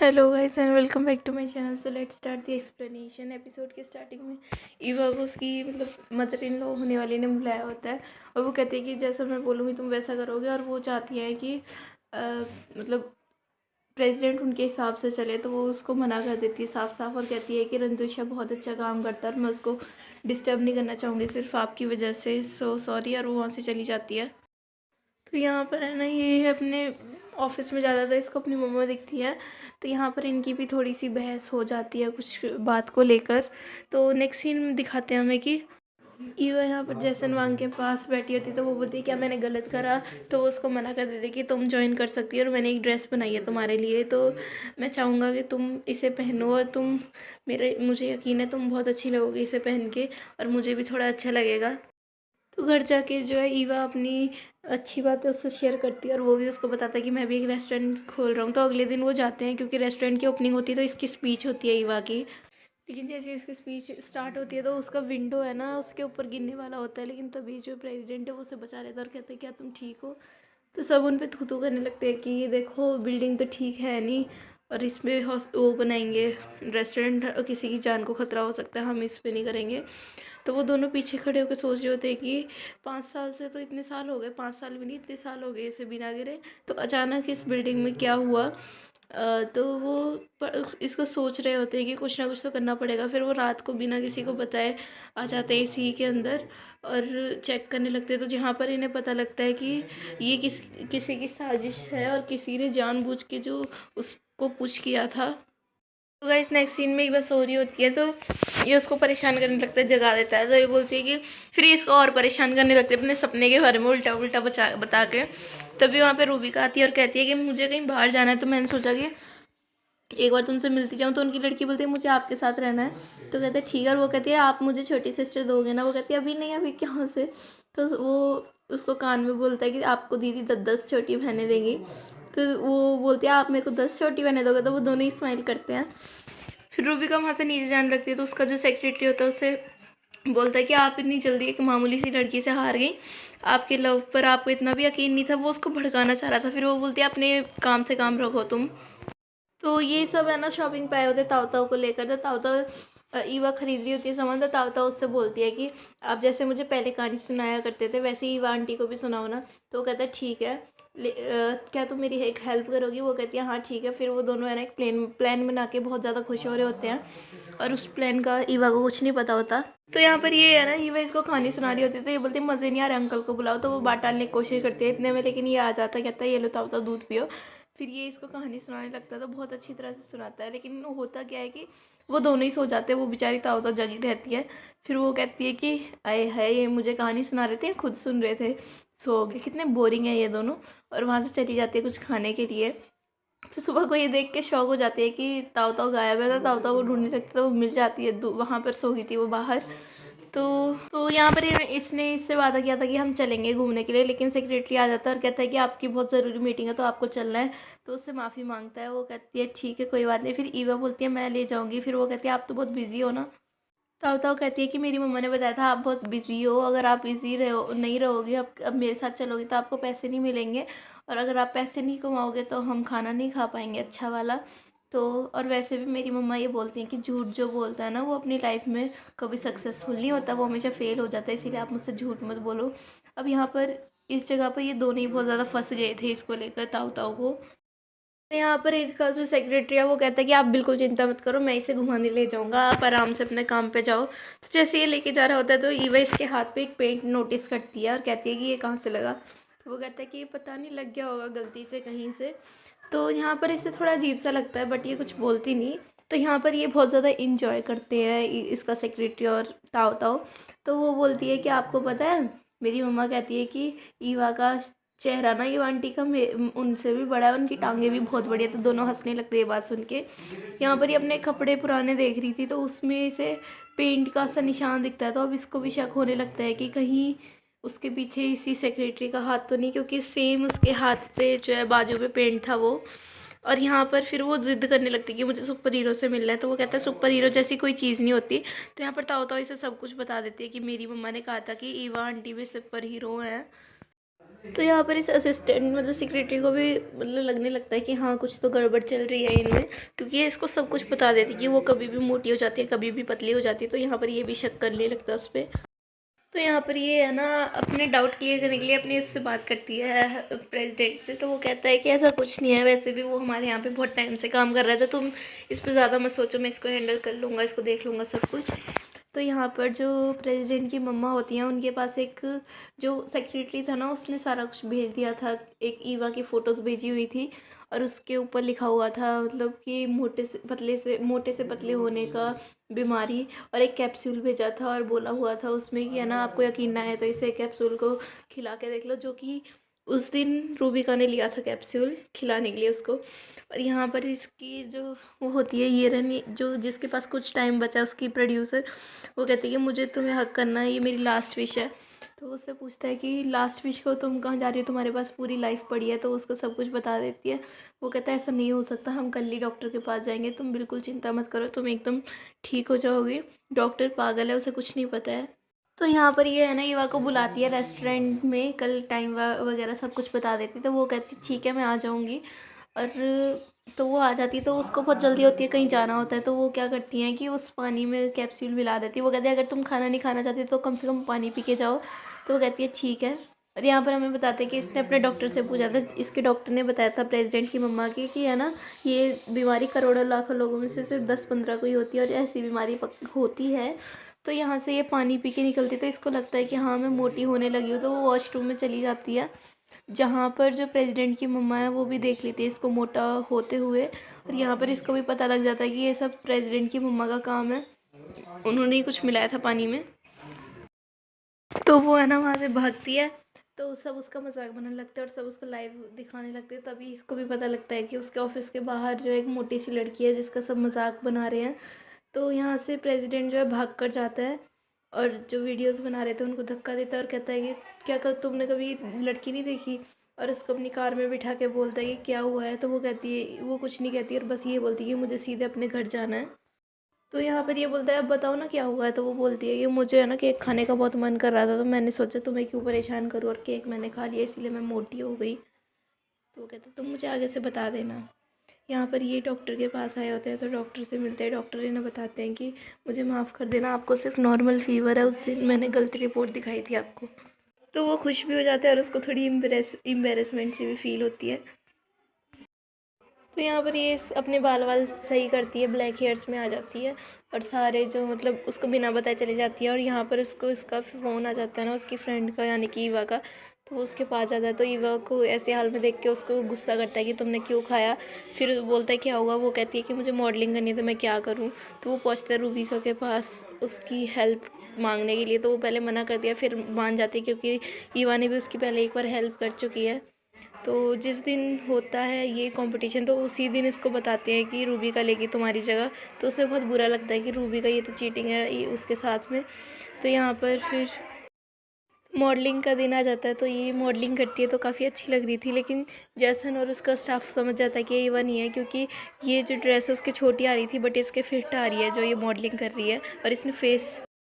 Hello guys and welcome back to my channel. So let's start the explanation. Episode के starting में Eva को उसकी mother in law होने वाली ने बुलाया होता है और वो कहती है कि जैसा मैं बोलूँगी तुम वैसा करोगे, और वो चाहती है कि प्रेसिडेंट उनके हिसाब से चले, तो वो उसको मना कर देती है साफ साफ और कहती है कि रणदीशा बहुत अच्छा काम करता है और मैं उसको डिस्टर्ब नहीं करना चाहूँगी सिर्फ आपकी वजह से, सो सॉरी। और वो वहाँ से चली जाती है। तो यहाँ पर है ना, ये अपने ऑफिस में ज़्यादातर इसको अपनी मम्मा दिखती है, तो यहाँ पर इनकी भी थोड़ी सी बहस हो जाती है कुछ बात को लेकर। तो नेक्स्ट सीन में दिखाते हैं हमें कि ईवा यहाँ पर जैसन वांग के पास बैठी होती है, तो वो बोलती है क्या मैंने गलत करा, तो वो उसको मना कर देती है कि तुम ज्वाइन कर सकती हो और मैंने एक ड्रेस बनाई है तुम्हारे लिए, तो मैं चाहूँगा कि तुम इसे पहनो और मुझे यकीन है तुम बहुत अच्छी लगोगी इसे पहन के और मुझे भी थोड़ा अच्छा लगेगा। तो घर जाके जो है ईवा अपनी अच्छी बातें उससे शेयर करती है और वो भी उसको बताता है कि मैं भी एक रेस्टोरेंट खोल रहा हूँ। तो अगले दिन वो जाते हैं क्योंकि रेस्टोरेंट की ओपनिंग होती है, तो इसकी स्पीच होती है ईवा की। लेकिन जैसे इसकी स्पीच स्टार्ट होती है तो उसका विंडो है ना उसके ऊपर गिरने वाला होता है, लेकिन तभी जो प्रेसिडेंट है वो उसे बचा लेता है और कहता है क्या तुम ठीक हो। तो सब उन पे थू थू करने लगते हैं कि ये देखो बिल्डिंग तो ठीक है नहीं, और इसमें वो बनाएंगे रेस्टोरेंट, किसी की जान को खतरा हो सकता है, हम इस पे नहीं करेंगे। तो वो दोनों पीछे खड़े होकर सोच रहे होते हैं कि 5 साल से, तो इतने साल हो गए, 5 साल भी नहीं इतने साल हो गए इसे बिना गिरे, तो अचानक इस बिल्डिंग में क्या हुआ। तो वो इसको सोच रहे होते हैं कि कुछ ना कुछ तो करना पड़ेगा। फिर वो रात को बिना किसी को बताए आ जाते हैं इसी के अंदर और चेक करने लगते हैं। तो जहाँ पर इन्हें पता लगता है कि ये किसी की साजिश है और किसी ने जानबूझ के जो उसको पुश किया था। तो गाइस नेक्स्ट सीन में ये बस सो रही होती है, तो ये उसको परेशान करने लगता है, जगा देता है। तो ये बोलती है कि फिर ये इसको और परेशान करने लगते हैं अपने सपने के बारे में उल्टा उल्टा बता के। तभी वहाँ पे रूबिका आती है और कहती है कि मुझे कहीं बाहर जाना है, तो मैंने सोचा कि एक बार तुमसे मिलती जाऊँ। तो उनकी लड़की बोलती है मुझे आपके साथ रहना है, तो कहते हैं ठीक है। और वो कहती है आप मुझे छोटी सिस्टर दोगे ना, वो कहती है अभी नहीं, अभी कहाँ से। तो वो उसको कान में बोलता है कि आपको दीदी 10 छोटी बहनें देंगी। तो वो बोलती है आप मेरे को 10 छोटी बहनें दोगे, तो वो दोनों ही स्माइल करते हैं। फिर रूबिका वहाँ से नीचे जाने लगती है, तो उसका जो सेक्रेटरी होता है उसे बोलता है कि आप इतनी जल्दी एक मामूली सी लड़की से हार गई, आपके लव पर आपको इतना भी यकीन नहीं था। वो उसको भड़काना चाह रहा था। फिर वो बोलती है अपने काम से काम रखो तुम। तो ये सब है ना शॉपिंग पे आए होते ताऊ ताऊ को लेकर। तो ताऊ ताऊ ईवा खरीद रही होती है सामान, तो ताऊ ताऊ उससे बोलती है कि आप जैसे मुझे पहले कहानी सुनाया करते थे वैसे ही ईवा आंटी को भी सुनाओ ना। तो वो कहता है ठीक है, क्या तुम मेरी एक हेल्प करोगी। वो कहती है हाँ ठीक है। फिर वो दोनों है ना एक प्लान बना के बहुत ज़्यादा खुश हो रहे होते हैं और उस प्लान का ईवा को कुछ नहीं पता होता। तो यहाँ पर ये है ना ईवा इसको कहानी सुना रही होती है, तो ये बोलती है मज़े नहीं आ रहा, अंकल को बुलाओ। तो वो बात टालने की कोशिश करती है इतने में, लेकिन ये आ जाता है, कहता है ये लो ताऊ ताऊ दूध पियो। फिर ये इसको कहानी सुनाने लगता है, तो बहुत अच्छी तरह से सुनाता है। लेकिन होता क्या है कि वो दोनों ही सो जाते हैं, वो बेचारी ताऊ ताऊ जगी रहती है। फिर वो कहती है कि आए है ये मुझे कहानी सुना रहे थे, खुद सुन रहे थे, सो गए, कितने बोरिंग है ये दोनों। और वहाँ से चली जाती है कुछ खाने के लिए। तो सुबह को ये देख के शौक हो जाती है कि ताऊ ताऊ गायब है। तो ताऊ ताऊ को ढूंढने लगती है, तो वो मिल जाती है, वहाँ पर सो गई थी वो बाहर। तो यहाँ पर इसने इससे वादा किया था कि हम चलेंगे घूमने के लिए, लेकिन सेक्रेटरी आ जाता है और कहता है कि आपकी बहुत ज़रूरी मीटिंग है तो आपको चलना है। तो उससे माफ़ी मांगता है, वो कहती है ठीक है कोई बात नहीं। फिर ईवा बोलती है मैं ले जाऊँगी। फिर वो कहती है आप तो बहुत बिजी हो ना। ताऊ ताऊ कहती है कि मेरी मम्मा ने बताया था आप बहुत बिजी हो, अगर आप बिजी रहो नहीं रहोगे, अब मेरे साथ चलोगे तो आपको पैसे नहीं मिलेंगे, और अगर आप पैसे नहीं कमाओगे तो हम खाना नहीं खा पाएंगे अच्छा वाला। तो और वैसे भी मेरी मम्मा ये बोलती हैं कि झूठ जो बोलता है ना वो अपनी लाइफ में कभी सक्सेसफुल नहीं होता, वो हमेशा फेल हो जाता है, इसीलिए आप मुझसे झूठ मत बोलो। अब यहाँ पर इस जगह पर ये दोनों ही बहुत ज़्यादा फंस गए थे इसको लेकर, ताऊ ताऊ को। तो यहाँ पर इसका जो सेक्रेटरी है वो कहता है कि आप बिल्कुल चिंता मत करो, मैं इसे घुमाने ले जाऊँगा, आप आराम से अपने काम पे जाओ। तो जैसे ये लेके जा रहा होता है तो ईवा इसके हाथ पे एक पेंट नोटिस करती है और कहती है कि ये कहाँ से लगा। तो वो कहता है कि ये पता नहीं लग गया होगा गलती से कहीं से। तो यहाँ पर इसे थोड़ा अजीब सा लगता है, बट ये कुछ बोलती नहीं। तो यहाँ पर ये बहुत ज़्यादा इंजॉय करते हैं इसका सेक्रेटरी और ताऊ ताऊ। तो वो बोलती है कि आपको पता है, मेरी मम्मा कहती है कि ईवा का चेहरा ना ये आंटी का उनसे भी बड़ा है, उनकी टांगे भी बहुत बड़ी है। तो दोनों हंसने लगते हैं ये बात सुन के। यहाँ पर ये अपने कपड़े पुराने देख रही थी, तो उसमें इसे पेंट का सा निशान दिखता है। तो अब इसको भी शक होने लगता है कि कहीं उसके पीछे इसी सेक्रेटरी का हाथ तो नहीं, क्योंकि सेम उसके हाथ पे जो है बाजू पे पेंट था वो। और यहाँ पर फिर वो जिद करने लगती है कि मुझे सुपर हीरो से मिलना है। तो वो कहता है सुपर हीरो जैसी कोई चीज़ नहीं होती। तो यहाँ पर ताऊ ताऊ इसे सब कुछ बता देती है कि मेरी मम्मा ने कहा था कि ईवा आंटी भी सुपर हीरो हैं। तो यहाँ पर इस असिस्टेंट मतलब सेक्रेटरी को भी मतलब लगने लगता है कि हाँ कुछ तो गड़बड़ चल रही है इनमें, क्योंकि ये इसको सब कुछ बता देती है कि वो कभी भी मोटी हो जाती है, कभी भी पतली हो जाती है। तो यहाँ पर ये भी शक करने लगता है उस पर। तो यहाँ पर ये है ना अपने डाउट क्लियर करने के लिए अपनी उससे बात करती है प्रेसिडेंट से। तो वो कहता है कि ऐसा कुछ नहीं है, वैसे भी वो हमारे यहाँ पे बहुत टाइम से काम कर रहा था, तुम इस पर ज़्यादा मत सोचो, मैं इसको हैंडल कर लूँगा, इसको देख लूँगा सब कुछ। तो यहाँ पर जो प्रेसिडेंट की मम्मा होती हैं उनके पास एक जो सेक्रेटरी था ना उसने सारा कुछ भेज दिया था, एक ईवा की फ़ोटोज़ भेजी हुई थी और उसके ऊपर लिखा हुआ था मतलब कि मोटे से पतले होने का बीमारी, और एक कैप्सूल भेजा था और बोला हुआ था उसमें कि है ना आपको यकीन ना आए तो इसे कैप्सूल को खिला के देख लो, जो कि उस दिन रूबिका ने लिया था कैप्सूल खिलाने के लिए उसको। और यहाँ पर इसकी जो वो होती है ये रनी जो जिसके पास कुछ टाइम बचा उसकी प्रोड्यूसर, वो कहती है कि मुझे तुम्हें हक करना है, ये मेरी लास्ट विश है। तो उससे पूछता है कि लास्ट विश को तुम कहाँ जा रही हो, तुम्हारे पास पूरी लाइफ पड़ी है। तो उसको सब कुछ बता देती है। वो कहता है ऐसा नहीं हो सकता, हम कल ही डॉक्टर के पास जाएंगे, तुम बिल्कुल चिंता मत करो, तुम एकदम ठीक हो जाओगे, डॉक्टर पागल है, उसे कुछ नहीं पता है। तो यहाँ पर ये है ना ईवा को बुलाती है रेस्टोरेंट में, कल टाइम वगैरह सब कुछ बता देती। तो वो कहती ठीक है मैं आ जाऊँगी। और तो वो आ जाती है तो उसको बहुत जल्दी होती है, कहीं जाना होता है। तो वो क्या करती हैं कि उस पानी में कैप्सूल मिला देती है। वो कहती है अगर तुम खाना नहीं खाना चाहती तो कम से कम पानी पी के जाओ। तो वो कहती है ठीक है। और यहाँ पर हमें बताते हैं कि इसने अपने डॉक्टर से पूछा था, इसके डॉक्टर ने बताया था प्रेसिडेंट की मम्मा की कि है ना ये बीमारी करोड़ों लाखों लोगों में से सिर्फ 10-15 को ही होती है और ऐसी बीमारी होती है। तो यहाँ से ये पानी पी के निकलती तो इसको लगता है कि हाँ मैं मोटी होने लगी हूँ। तो वो वॉशरूम में चली जाती है, जहाँ पर जो प्रेसिडेंट की मम्मा है वो भी देख लेती है इसको मोटा होते हुए। और यहाँ पर इसको भी पता लग जाता है कि ये सब प्रेसिडेंट की मम्मा का काम है, उन्होंने ही कुछ मिलाया था पानी में। तो वो है ना वहाँ से भागती है। तो सब उसका मजाक बनाने लगते हैं और सब उसको लाइव दिखाने लगते हैं। तभी इसको भी पता लगता है कि उसके ऑफिस के बाहर जो एक मोटी सी लड़की है जिसका सब मजाक बना रहे हैं। तो यहाँ से प्रेसिडेंट जो है भाग कर जाता है और जो वीडियोस बना रहे थे उनको धक्का देता है और कहता है कि क्या कर तुमने कभी लड़की नहीं देखी। और उसको अपनी कार में बिठा के बोलता है कि क्या हुआ है। तो वो कहती है, वो कुछ नहीं कहती और बस ये बोलती है कि मुझे सीधे अपने घर जाना है। तो यहाँ पर ये बोलता है अब बताओ ना क्या हुआ है। तो वो बोलती है कि मुझे है ना केक खाने का बहुत मन कर रहा था, तो मैंने सोचा तुम्हें क्यों परेशान करूँ, और केक मैंने खा लिया इसलिए मैं मोटी हो गई। तो वो कहता है तुम मुझे आगे से बता देना। यहाँ पर ये डॉक्टर के पास आए होते हैं तो डॉक्टर से मिलते हैं। डॉक्टर इन्हें बताते हैं कि मुझे माफ़ कर देना, आपको सिर्फ नॉर्मल फीवर है, उस दिन मैंने गलत रिपोर्ट दिखाई थी आपको। तो वो खुश भी हो जाता है और उसको थोड़ी एम्बेरसमेंट सी भी फील होती है। तो यहाँ पर ये अपने बाल वाल सही करती है, ब्लैक हेयर्स में आ जाती है और सारे जो मतलब उसको बिना बताए चली जाती है। और यहाँ पर उसको इसका फ़ोन आ जाता है ना उसकी फ्रेंड का, यानी कि ईवा का। तो वो उसके पास जाता है तो ईवा को ऐसे हाल में देख के उसको गुस्सा करता है कि तुमने क्यों खाया। फिर बोलता है क्या हुआ। वो कहती है कि मुझे मॉडलिंग करनी है तो मैं क्या करूँ। तो वो पहुँचता है रूबिका के पास उसकी हेल्प मांगने के लिए। तो वो पहले मना कर दिया फिर मान जाती है, क्योंकि ईवा ने भी उसकी पहले एक बार हेल्प कर चुकी है। तो जिस दिन होता है ये कंपटीशन तो उसी दिन इसको बताते हैं कि रूबी का लेगी तुम्हारी जगह। तो उसे बहुत बुरा लगता है कि रूबी का ये तो चीटिंग है ये उसके साथ में। तो यहाँ पर फिर मॉडलिंग का दिन आ जाता है तो ये मॉडलिंग करती है तो काफ़ी अच्छी लग रही थी। लेकिन जैसन और उसका स्टाफ समझ जाता है कि ये नहीं है, क्योंकि ये जो ड्रेस है उसकी छोटी आ रही थी बट इसके फिट आ रही है जो ये मॉडलिंग कर रही है। और इसने फेस